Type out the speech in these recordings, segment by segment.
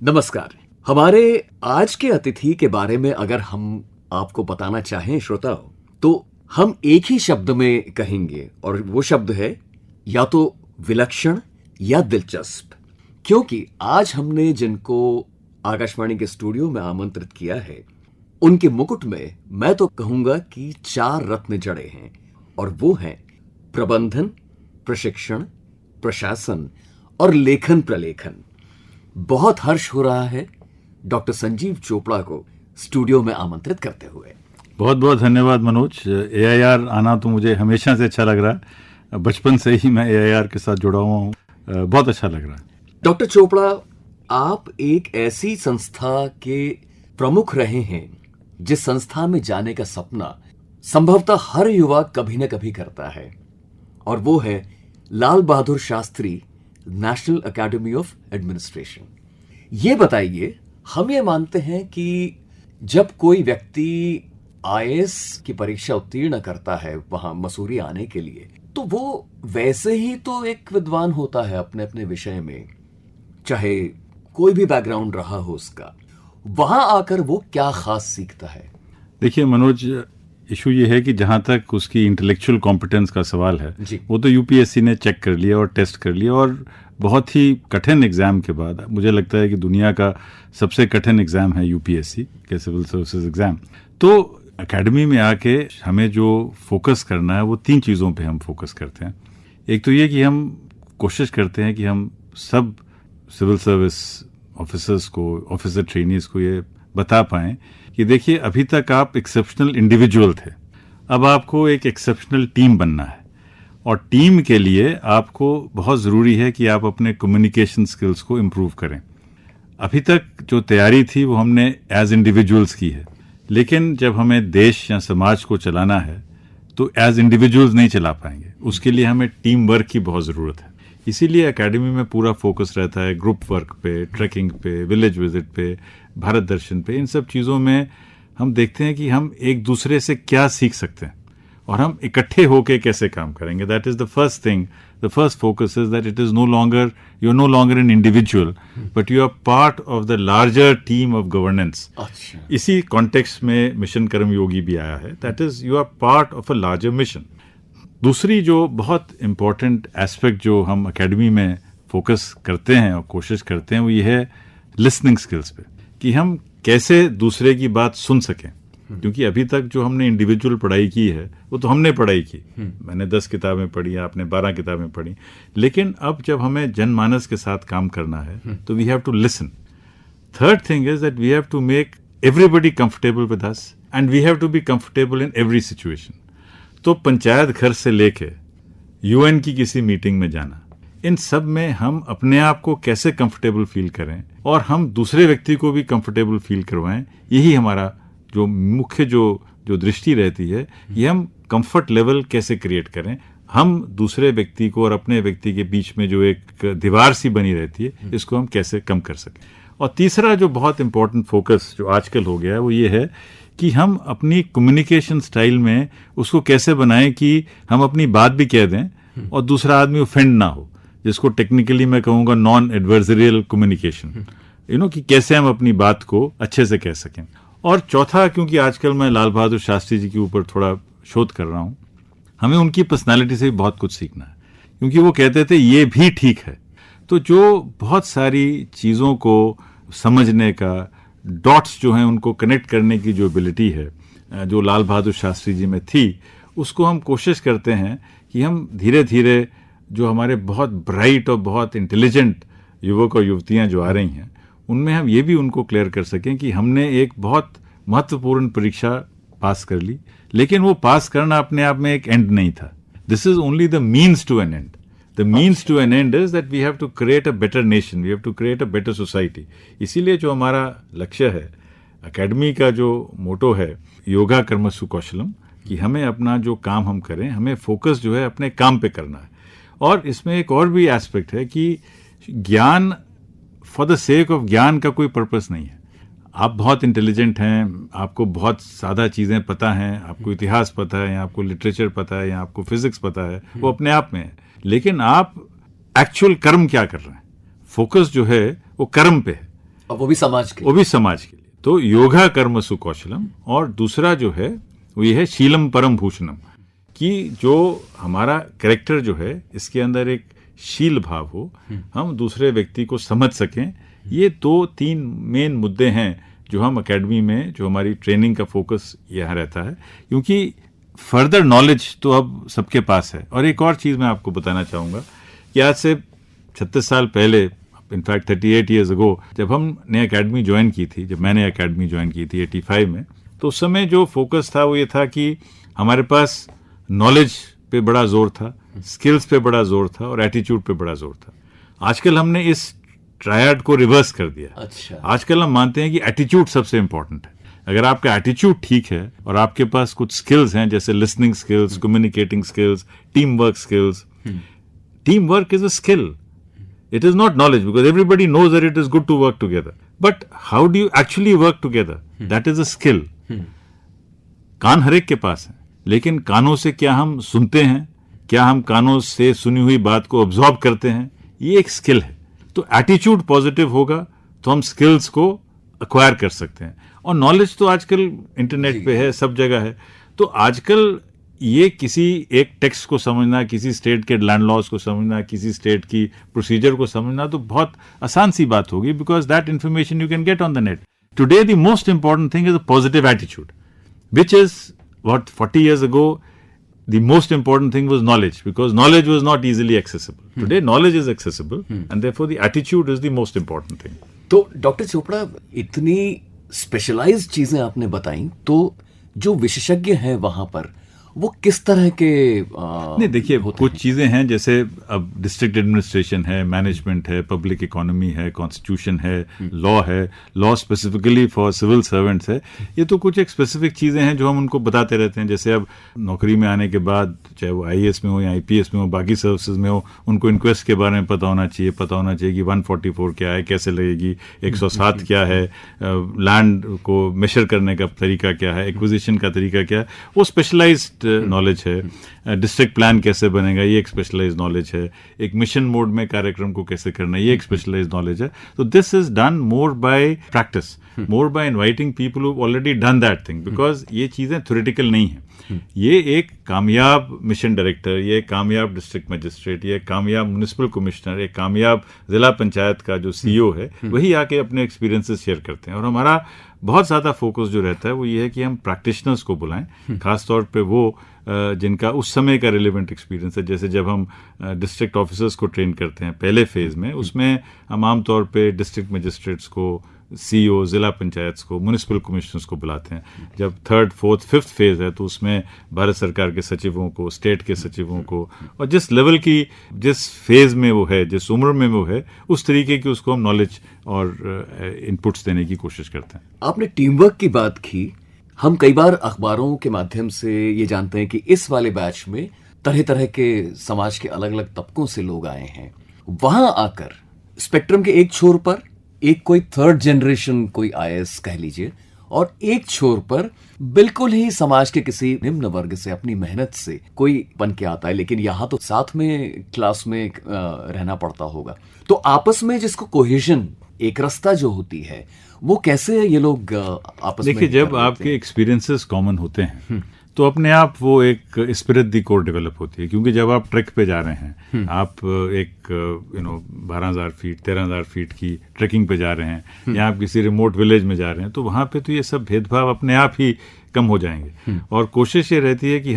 नमस्कार। हमारे आज के अतिथि के बारे में अगर हम आपको बताना चाहें श्रोताओं, तो हम एक ही शब्द में कहेंगे और वो शब्द है या तो विलक्षण या दिलचस्प। क्योंकि आज हमने जिनको आकाशवाणी के स्टूडियो में आमंत्रित किया है, उनके मुकुट में मैं तो कहूंगा कि 4 रत्न जड़े हैं और वो हैं प्रबंधन, प्रशिक्षण, प्रशासन और लेखन प्रलेखन। बहुत हर्ष हो रहा है डॉक्टर संजीव चोपड़ा को स्टूडियो में आमंत्रित करते हुए। बहुत बहुत धन्यवाद मनोज। एआईआर आना तो मुझे हमेशा से अच्छा लग रहा है। बचपन से ही मैं एआईआर के साथ जुड़ा हुआ हूँ। बहुत अच्छा लग रहा है। डॉक्टर चोपड़ा, आप एक ऐसी संस्था के प्रमुख रहे हैं जिस संस्था में जाने का सपना संभवतः हर युवा कभी न कभी करता है, और वो है Lal Bahadur Shastri national academy of administration. ये बताइए, हम ये मानते हैं कि जब कोई व्यक्ति आईएएस की परीक्षा उत्तीर्ण करता है वहां मसूरी आने के लिए, तो वो वैसे ही तो एक विद्वान होता है अपने अपने विषय में, चाहे कोई भी बैकग्राउंड रहा हो उसका। वहां आकर वो क्या खास सीखता है? देखिए मनोज, इशू ये है कि जहाँ तक उसकी इंटेलेक्चुअल कॉम्पिटेंस का सवाल है, वो तो यूपीएससी ने चेक कर लिया और टेस्ट कर लिया, और बहुत ही कठिन एग्जाम के बाद मुझे लगता है कि दुनिया का सबसे कठिन एग्जाम है यूपीएससी के सिविल सर्विसेज एग्जाम। तो एकेडमी में आके हमें जो फोकस करना है वो 3 चीज़ों पे हम फोकस करते हैं। एक तो ये कि हम कोशिश करते हैं कि हम सब सिविल सर्विस ऑफिसर्स को, ऑफिसर ट्रेनीज को ये बता पाएं कि देखिए, अभी तक आप एक्सेप्शनल इंडिविजुअल थे, अब आपको एक एक्सेप्शनल टीम बनना है, और टीम के लिए आपको बहुत ज़रूरी है कि आप अपने कम्युनिकेशन स्किल्स को इम्प्रूव करें। अभी तक जो तैयारी थी वो हमने एज इंडिविजुअल्स की है, लेकिन जब हमें देश या समाज को चलाना है तो एज इंडिविजुअल्स नहीं चला पाएंगे। उसके लिए हमें टीम वर्क की बहुत ज़रूरत है। इसीलिए एकेडमी में पूरा फोकस रहता है ग्रुप वर्क पे, ट्रैकिंग पे, विलेज विजिट पे, भारत दर्शन पे। इन सब चीज़ों में हम देखते हैं कि हम एक दूसरे से क्या सीख सकते हैं और हम इकट्ठे होके कैसे काम करेंगे। That is the first thing. The first focus is that it is no longer, you are no longer an individual, but you are part of the larger team of governance. इसी कॉन्टेक्स्ट में mission Karmayogi भी आया है। That is, you are part of a larger mission. दूसरी जो बहुत important aspect जो हम एकेडमी में फोकस करते हैं और कोशिश करते हैं, वो ये है लिसनिंग स्किल्स पे, कि हम कैसे दूसरे की बात सुन सकें। क्योंकि अभी तक जो हमने इंडिविजुअल पढ़ाई की है वो तो हमने पढ़ाई की, मैंने 10 किताबें पढ़ी, आपने 12 किताबें पढ़ी, लेकिन अब जब हमें जनमानस के साथ काम करना है तो we have to listen. Third thing is that we have to make everybody comfortable with us and we have to be comfortable in every situation. तो पंचायत घर से लेके यूएन की किसी मीटिंग में जाना, इन सब में हम अपने आप को कैसे कंफर्टेबल फील करें और हम दूसरे व्यक्ति को भी कंफर्टेबल फील करवाएं, यही हमारा जो मुख्य जो दृष्टि रहती है। ये हम कंफर्ट लेवल कैसे क्रिएट करें, हम दूसरे व्यक्ति को और अपने व्यक्ति के बीच में जो एक दीवार सी बनी रहती है, इसको हम कैसे कम कर सकें। और तीसरा जो बहुत इंपॉर्टेंट फोकस जो आजकल हो गया है वो ये है कि हम अपनी कम्युनिकेशन स्टाइल में उसको कैसे बनाएं कि हम अपनी बात भी कह दें और दूसरा आदमी ऑफेंड ना हो, जिसको टेक्निकली मैं कहूँगा नॉन एडवर्सरियल कम्युनिकेशन, कि कैसे हम अपनी बात को अच्छे से कह सकें। और चौथा, क्योंकि आजकल मैं लाल बहादुर शास्त्री जी के ऊपर थोड़ा शोध कर रहा हूँ, हमें उनकी पर्सनालिटी से भी बहुत कुछ सीखना है, क्योंकि वो कहते थे ये भी ठीक है। तो जो बहुत सारी चीज़ों को समझने का, डॉट्स जो हैं उनको कनेक्ट करने की जो एबिलिटी है, जो लाल बहादुर शास्त्री जी में थी, उसको हम कोशिश करते हैं कि हम धीरे धीरे जो हमारे बहुत ब्राइट और बहुत इंटेलिजेंट युवक और युवतियाँ जो आ रही हैं, उनमें हम ये भी उनको क्लियर कर सकें कि हमने एक बहुत महत्वपूर्ण परीक्षा पास कर ली, लेकिन वो पास करना अपने आप में एक एंड नहीं था। This is only the means to an end. The means to an end is that we have to create a better nation, we have to create a better society. इसीलिए जो हमारा लक्ष्य है, एकेडमी का जो मोटो है योगा कर्मसु कौशलम, कि हमें अपना जो काम हम करें, हमें फोकस जो है अपने काम पे करना है। और इसमें एक और भी एस्पेक्ट है कि ज्ञान फॉर द सेक ऑफ ज्ञान का कोई पर्पस नहीं है। आप बहुत इंटेलिजेंट हैं, आपको बहुत सादा चीज़ें पता हैं, आपको इतिहास पता है, या आपको लिटरेचर पता है, या आपको फिजिक्स पता है, वो अपने आप में है, लेकिन आप एक्चुअल कर्म क्या कर रहे हैं, फोकस जो है वो कर्म पे है। और वो भी समाज के लिए। तो योगा कर्मसु कौशलम, और दूसरा जो है वो ये है शीलम परम भूषणम, कि जो हमारा कैरेक्टर जो है इसके अंदर एक शील भाव हो, हम दूसरे व्यक्ति को समझ सकें। ये 2-3 मेन मुद्दे हैं जो हम एकेडमी में, जो हमारी ट्रेनिंग का फोकस यहाँ रहता है, क्योंकि फर्दर नॉलेज तो अब सबके पास है। और एक और चीज़ मैं आपको बताना चाहूँगा कि आज से 36 साल पहले, इनफैक्ट 38 ईयर्स अगो, जब हमने एकेडमी ज्वाइन की थी, जब मैंने एकेडमी ज्वाइन की थी 85 में, तो उस समय जो फोकस था वो ये था कि हमारे पास नॉलेज पे बड़ा जोर था, स्किल्स पे बड़ा जोर था और एटीट्यूड पे बड़ा जोर था। आजकल हमने इस ट्रायड को रिवर्स कर दिया। अच्छा। आजकल हम मानते हैं कि एटीट्यूड सबसे इंपॉर्टेंट है। अगर आपका एटीट्यूड ठीक है और आपके पास कुछ स्किल्स हैं, जैसे listening skills, communicating skills, team work skills. Team work is a skill, it is not knowledge, because everybody knows that it is good to work together, but how do you actually work together? That is a skill. कान हर एक के पास है, लेकिन कानों से क्या हम सुनते हैं, क्या हम कानों से सुनी हुई बात को ऑब्जॉर्व करते हैं, ये एक स्किल है। तो एटीट्यूड पॉजिटिव होगा तो हम स्किल्स को अक्वायर कर सकते हैं। और नॉलेज तो आजकल इंटरनेट पे है, सब जगह है। तो आजकल ये किसी एक टेक्स्ट को समझना, किसी स्टेट के लैंड लॉज को समझना, किसी स्टेट की प्रोसीजर को समझना तो बहुत आसान सी बात होगी, because that information you can get on the net. Today the most important thing is a positive attitude, which is what 40 years ago the most important thing was knowledge, because knowledge was not easily accessible. Today knowledge is accessible, and therefore the attitude is the most important thing. तो doctor Chopra, इतनी specialised चीजें आपने बताई, तो जो विशेषज्ञ हैं वहां पर वो किस तरह के नहीं, देखिए कुछ चीज़ें हैं, जैसे अब डिस्ट्रिक्ट एडमिनिस्ट्रेशन है, मैनेजमेंट है, पब्लिक इकोनॉमी है, कॉन्स्टिट्यूशन है, लॉ है, law specifically for civil servants है। ये तो कुछ एक स्पेसिफिक चीज़ें हैं जो हम उनको बताते रहते हैं। जैसे अब नौकरी में आने के बाद, चाहे वो IAS में हो या IPS में हो, बाकी सर्विसेज में हो, उनको इंक्वेस्ट के बारे में पता होना चाहिए कि 144 क्या है, कैसे लगेगी, 107 क्या है, लैंड को मेजर करने का तरीका क्या है, एक्विजिशन का तरीका क्या है, वो स्पेशलाइज्ड नॉलेज है। डिस्ट्रिक्ट प्लान कैसे बनेगा, ये एक स्पेशलाइज नॉलेज है। एक मिशन मोड में कार्यक्रम को कैसे करना है, ये एक स्पेशलाइज नॉलेज है। तो this is done more by practice, more by inviting people who already done that thing, because ये चीजें थ्योरेटिकल नहीं है। ये एक कामयाब मिशन डायरेक्टर, ये कामयाब डिस्ट्रिक्ट मजिस्ट्रेट, ये कामयाब म्युनिसिपल कमिश्नर, एक कामयाब जिला पंचायत का जो CEO है, वही आके अपने एक्सपीरियंसेस शेयर करते हैं। और हमारा बहुत ज़्यादा फोकस जो रहता है वो ये है कि हम प्रैक्टिशनर्स को बुलाएं, खासतौर पे वो जिनका उस समय का रिलेवेंट एक्सपीरियंस है। जैसे जब हम डिस्ट्रिक्ट ऑफिसर्स को ट्रेन करते हैं पहले फेज में, उसमें हम आमतौर पे डिस्ट्रिक्ट मजिस्ट्रेट्स को, CEO, जिला पंचायत को, म्युनिसिपल कमिश्नर्स को बुलाते हैं। जब 3rd, 4th, 5th फेज है तो उसमें भारत सरकार के सचिवों को, स्टेट के सचिवों को, और जिस लेवल की, जिस फेज में वो है, जिस उम्र में वो है, उस तरीके की उसको हम नॉलेज और इनपुट्स देने की कोशिश करते हैं। आपने टीम वर्क की बात की। हम कई बार अखबारों के माध्यम से ये जानते हैं कि इस वाले बैच में तरह तरह के समाज के अलग अलग तबकों से लोग आए हैं। वहां आकर स्पेक्ट्रम के एक छोर पर एक कोई 3rd जनरेशन कोई IAS कह लीजिए, और एक छोर पर बिल्कुल ही समाज के किसी निम्न वर्ग से अपनी मेहनत से कोई बन के आता है, लेकिन यहाँ तो साथ में क्लास में रहना पड़ता होगा। तो आपस में जिसको कोहेजन, एक रास्ता जो होती है, वो कैसे ये लोग आपस में? देखिए, जब आपके एक्सपीरियंसेस कॉमन होते हैं तो अपने आप वो एक स्पिरिट दी कोर डेवलप होती है। क्योंकि जब आप ट्रैक पे जा रहे हैं, आप एक 12,000 फीट, 13,000 फीट की ट्रैकिंग पे जा रहे हैं, या आप किसी रिमोट विलेज में जा रहे हैं, तो वहाँ पे तो ये सब भेदभाव अपने आप ही कम हो जाएंगे। और कोशिश ये रहती है कि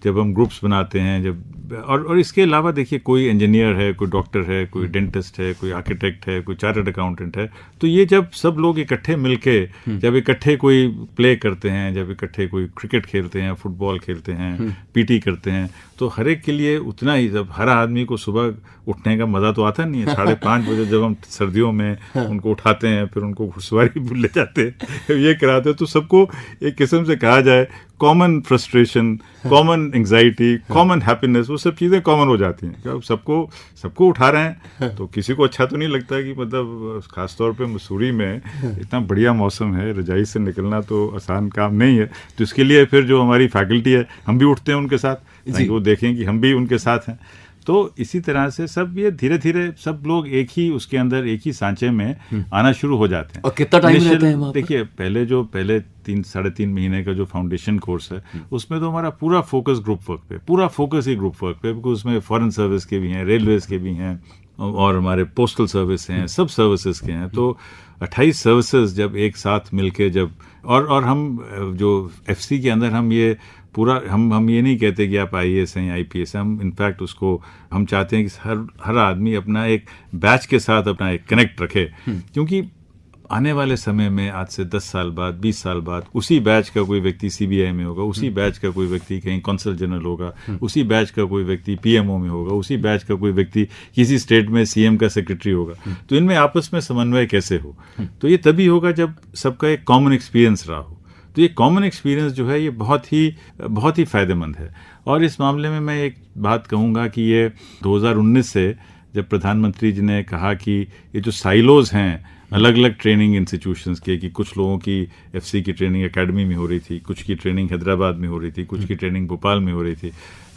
जब हम ग्रुप्स बनाते हैं, जब और इसके अलावा देखिए, कोई इंजीनियर है, कोई डॉक्टर है, कोई डेंटिस्ट है, कोई आर्किटेक्ट है, कोई चार्टर्ड अकाउंटेंट है, तो ये जब सब लोग इकट्ठे मिलके जब इकट्ठे कोई प्ले करते हैं, जब इकट्ठे कोई क्रिकेट खेलते हैं, फुटबॉल खेलते हैं, PT करते हैं, तो हर एक के लिए उतना ही, जब हर आदमी को सुबह उठने का मजा तो आता नहीं है। 5:30 बजे जब हम सर्दियों में उनको उठाते हैं, फिर उनको घुड़सवारी ले जाते हैं, ये कराते हैं, तो सबको एक किस्म से कहा जाए common frustration, common anxiety, common happiness, वो सब चीज़ें कॉमन हो जाती हैं। अब सबको उठा रहे हैं, तो किसी को अच्छा तो नहीं लगता कि मतलब खासतौर पे मसूरी में इतना बढ़िया मौसम है, रजाई से निकलना तो आसान काम नहीं है। तो इसके लिए फिर जो हमारी फैकल्टी है, हम भी उठते हैं उनके साथ, ताकि वो देखें कि हम भी उनके साथ हैं। तो इसी तरह से सब ये धीरे धीरे सब लोग एक ही उसके अंदर एक ही सांचे में आना शुरू हो जाते हैं। और कितना टाइम रहते हैं वहाँ पर? देखिए पहले 3-3.5 महीने का जो फाउंडेशन कोर्स है उसमें तो हमारा पूरा फोकस ग्रुप वर्क पे, पूरा फोकस ही ग्रुप वर्क पे, बिकॉज उसमें फॉरेन सर्विस के भी हैं, रेलवेज के भी हैं और हमारे पोस्टल सर्विस हैं, सब सर्विसेज के हैं। तो 28 सर्विसेज जब एक साथ मिलके जब और हम जो एफसी के अंदर हम ये पूरा हम ये नहीं कहते कि आप आईएएस हैं या आईपीएस हैं, हम इनफैक्ट उसको हम चाहते हैं कि हर आदमी अपना एक बैच के साथ अपना एक कनेक्ट रखे, क्योंकि आने वाले समय में आज से 10 साल बाद 20 साल बाद उसी बैच का कोई व्यक्ति सीबीआई में होगा, उसी बैच का कोई व्यक्ति कहीं कौंसल जनरल होगा, उसी बैच का कोई व्यक्ति पीएमओ में होगा, उसी बैच का कोई व्यक्ति किसी स्टेट में सीएम का सेक्रेटरी होगा। तो इनमें आपस में समन्वय कैसे हो? तो ये तभी होगा जब सबका एक कॉमन एक्सपीरियंस रहा हो। तो ये कॉमन एक्सपीरियंस जो है ये बहुत ही फायदेमंद है। और इस मामले में मैं एक बात कहूँगा कि ये 2019 से जब प्रधानमंत्री जी ने कहा कि ये जो साइलोज हैं अलग अलग ट्रेनिंग इंस्टीट्यूशंस के, कि कुछ लोगों की एफसी की ट्रेनिंग एकेडमी में हो रही थी, कुछ की ट्रेनिंग हैदराबाद में हो रही थी, कुछ की ट्रेनिंग भोपाल में हो रही थी,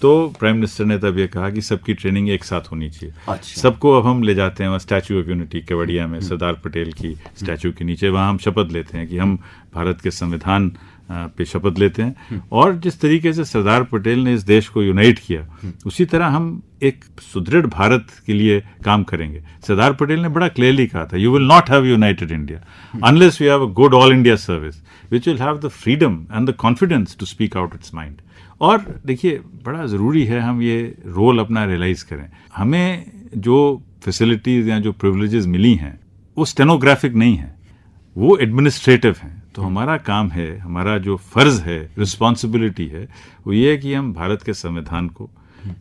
तो प्राइम मिनिस्टर ने तब ये कहा कि सबकी ट्रेनिंग एक साथ होनी चाहिए। अच्छा। सबको अब हम ले जाते हैं वहाँ स्टैचू ऑफ यूनिटी केवड़िया में, सरदार पटेल की स्टैचू के नीचे, वहाँ हम शपथ लेते हैं कि हम भारत के संविधान पे शपथ लेते हैं। और जिस तरीके से सरदार पटेल ने इस देश को यूनाइट किया, उसी तरह हम एक सुदृढ़ भारत के लिए काम करेंगे। सरदार पटेल ने बड़ा क्लियरली कहा था, you will not have united India unless you have a good all India service which will have the freedom and the confidence to speak out its mind. और देखिए बड़ा ज़रूरी है हम ये रोल अपना रियलाइज़ करें। हमें जो फैसिलिटीज़ या जो प्रिविलेजेस मिली हैं वो स्टेनोग्राफिक नहीं है, वो एडमिनिस्ट्रेटिव हैं। तो हमारा काम है, हमारा जो फ़र्ज़ है, रिस्पॉन्सिबिलिटी है, वो ये है कि हम भारत के संविधान को,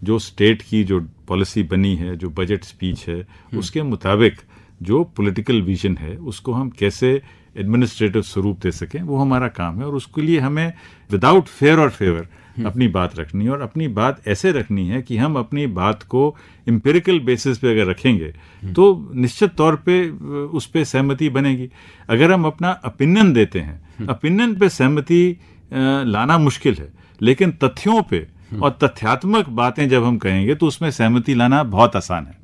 जो स्टेट की जो पॉलिसी बनी है, जो बजट स्पीच है, उसके मुताबिक जो पॉलिटिकल विजन है उसको हम कैसे एडमिनिस्ट्रेटिव स्वरूप दे सकें, वो हमारा काम है। और उसके लिए हमें विदाउट फेयर और फेवर अपनी बात रखनी है, और अपनी बात ऐसे रखनी है कि हम अपनी बात को एम्पिरिकल बेसिस पे अगर रखेंगे तो निश्चित तौर पे उस पे सहमति बनेगी। अगर हम अपना ओपिनियन देते हैं, ओपिनियन पे सहमति लाना मुश्किल है, लेकिन तथ्यों पे और तथ्यात्मक बातें जब हम कहेंगे तो उसमें सहमति लाना बहुत आसान है।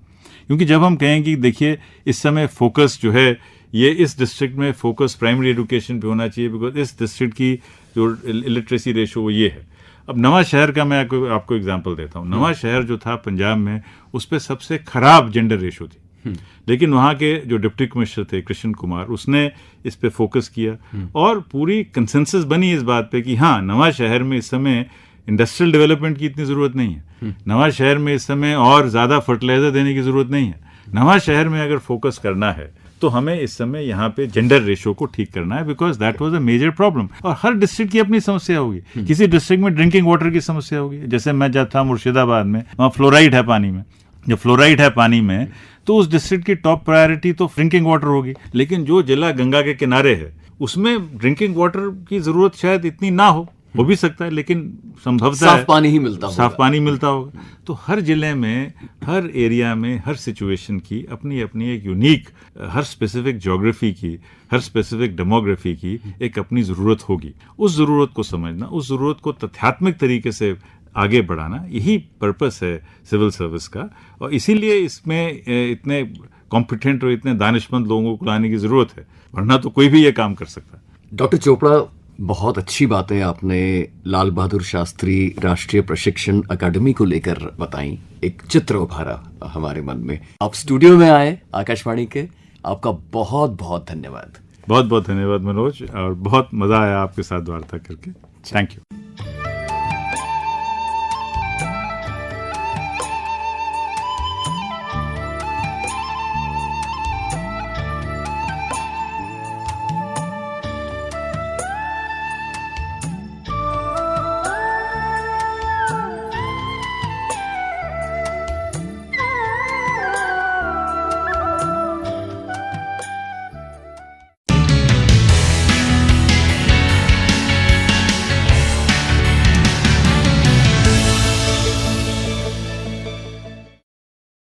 क्योंकि जब हम कहेंगे कि देखिए इस समय फोकस जो है ये इस डिस्ट्रिक्ट में फोकस प्राइमरी एजुकेशन पे होना चाहिए, बिकॉज इस डिस्ट्रिक्ट की जो इलिटरेसी रेशो वो ये है। अब नवा शहर का मैं आपको एग्जांपल देता हूँ। नवा शहर जो था पंजाब में, उस पर सबसे खराब जेंडर रेशो थी, लेकिन वहाँ के जो डिप्टी कमिश्नर थे कृष्ण कुमार, उसने इस पे फोकस किया और पूरी कंसेंसस बनी इस बात पे कि हाँ, नवा शहर में इस समय इंडस्ट्रियल डेवलपमेंट की इतनी ज़रूरत नहीं है, नवा शहर में इस समय और ज़्यादा फर्टिलाइजर देने की ज़रूरत नहीं है। नवा शहर में अगर फोकस करना है तो हमें इस समय यहाँ पे जेंडर रेशो को ठीक करना है, because that was a major problem. और हर डिस्ट्रिक्ट की अपनी समस्या होगी। किसी डिस्ट्रिक्ट में ड्रिंकिंग वाटर की समस्या होगी, जैसे मैं जब था मुर्शिदाबाद में, वहाँ फ्लोराइड है पानी में। जब फ्लोराइड है पानी में तो उस डिस्ट्रिक्ट की टॉप प्रायोरिटी तो ड्रिंकिंग वाटर होगी। लेकिन जो जिला गंगा के किनारे है उसमें ड्रिंकिंग वाटर की जरूरत शायद इतनी ना हो भी सकता है, लेकिन संभवतः साफ पानी ही मिलता होगा। साफ पानी मिलता होगा। तो हर जिले में, हर एरिया में, हर सिचुएशन की अपनी अपनी एक यूनिक, हर स्पेसिफिक ज्योग्राफी की, हर स्पेसिफिक डेमोग्राफी की एक अपनी ज़रूरत होगी। उस ज़रूरत को समझना, उस ज़रूरत को तथ्यात्मक तरीके से आगे बढ़ाना, यही पर्पस है सिविल सर्विस का। और इसीलिए इसमें इतने कॉम्पिटेंट और इतने दानिशमंद लोगों को लाने की ज़रूरत है, वरना तो कोई भी ये काम कर सकता है। डॉक्टर चोपड़ा, बहुत अच्छी बातें आपने लाल बहादुर शास्त्री राष्ट्रीय प्रशिक्षण अकादमी को लेकर बताई। एक चित्र उभारा हमारे मन में। आप स्टूडियो में आए आकाशवाणी के, आपका बहुत बहुत धन्यवाद। बहुत बहुत धन्यवाद मनोज, और बहुत मजा आया आपके साथ वार्ता करके। Thank you.